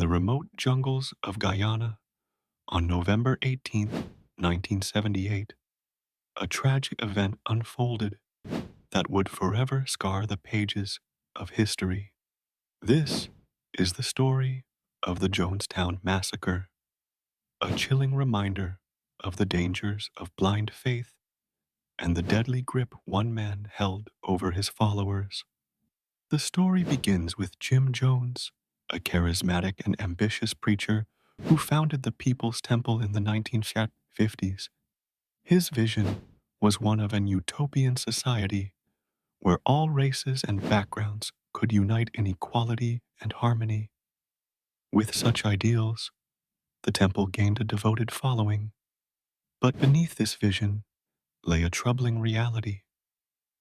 the remote jungles of Guyana on November 18th, 1978, a tragic event unfolded that would forever scar the pages of history. This is the story of the Jonestown Massacre, a chilling reminder of the dangers of blind faith and the deadly grip one man held over his followers. The story begins with Jim Jones, a charismatic and ambitious preacher who founded the People's Temple in the 1950s. His vision was one of an utopian society where all races and backgrounds could unite in equality and harmony. With such ideals, the temple gained a devoted following. But beneath this vision lay a troubling reality.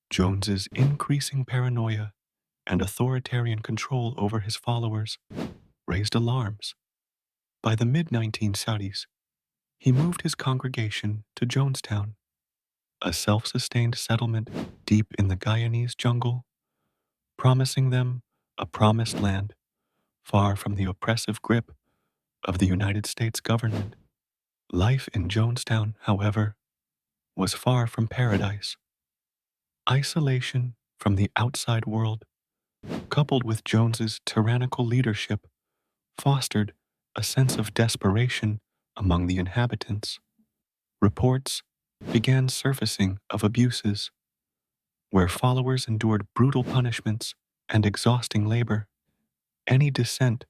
Jones's increasing paranoia and authoritarian control over his followers raised alarms. By the mid-1970s, he moved his congregation to Jonestown, a self-sustained settlement deep in the Guyanese jungle, promising them a promised land far from the oppressive grip of the United States government. Life in Jonestown, however, was far from paradise. Isolation from the outside world, coupled with Jones's tyrannical leadership, fostered a sense of desperation among the inhabitants. Reports began surfacing of abuses, where followers endured brutal punishments and exhausting labor. Any dissent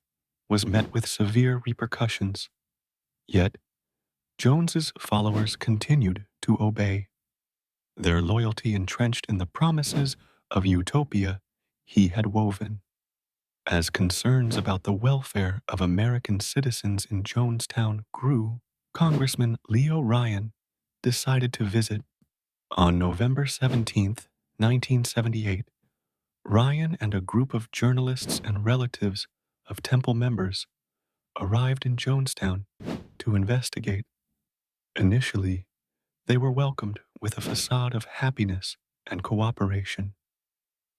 was met with severe repercussions. Yet, Jones's followers continued to obey, their loyalty entrenched in the promises of utopia he had woven. As concerns about the welfare of American citizens in Jonestown grew, Congressman Leo Ryan decided to visit. On November 17th, 1978, Ryan and a group of journalists and relatives of temple members arrived in Jonestown to investigate. Initially, they were welcomed with a facade of happiness and cooperation.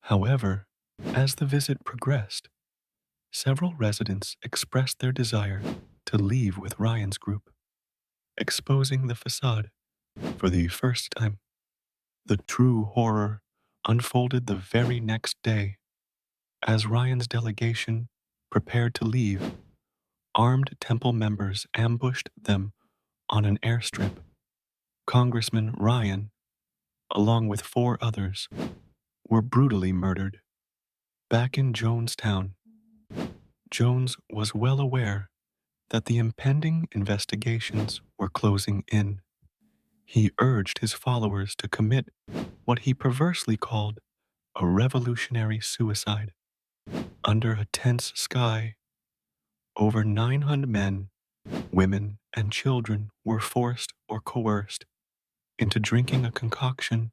However, as the visit progressed, several residents expressed their desire to leave with Ryan's group, exposing the facade for the first time. The true horror unfolded the very next day. As Ryan's delegation prepared to leave, armed temple members ambushed them on an airstrip. Congressman Ryan, along with 4 others, were brutally murdered. Back in Jonestown, Jones was well aware that the impending investigations were closing in. He urged his followers to commit what he perversely called a revolutionary suicide. Under a tense sky, over 900 men, women, and children were forced or coerced into drinking a concoction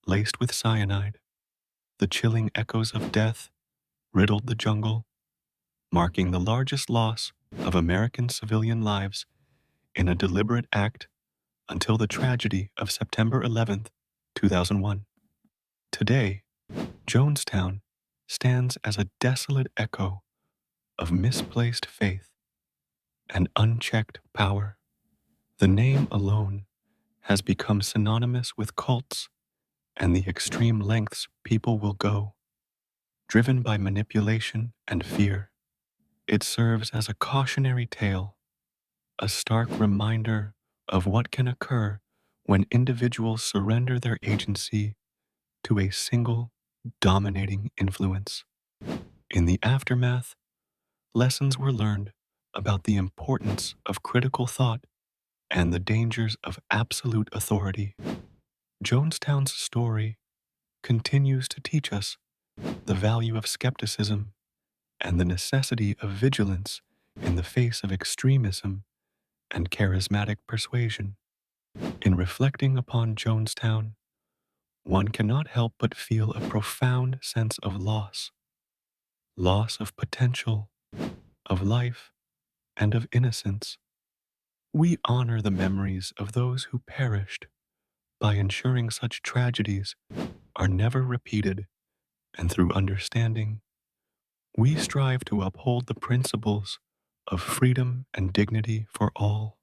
laced with cyanide. The chilling echoes of death riddled the jungle, marking the largest loss of American civilian lives in a deliberate act until the tragedy of September 11th, 2001. Today, Jonestown stands as a desolate echo of misplaced faith and unchecked power. The name alone has become synonymous with cults and the extreme lengths people will go, driven by manipulation and fear. It serves as a cautionary tale, a stark reminder of what can occur when individuals surrender their agency to a single dominating influence. In the aftermath, lessons were learned about the importance of critical thought and the dangers of absolute authority. Jonestown's story continues to teach us the value of skepticism and the necessity of vigilance in the face of extremism and charismatic persuasion. In reflecting upon Jonestown, one cannot help but feel a profound sense of loss of potential, of life, and of innocence. We honor the memories of those who perished by ensuring such tragedies are never repeated, and through understanding, we strive to uphold the principles of freedom and dignity for all.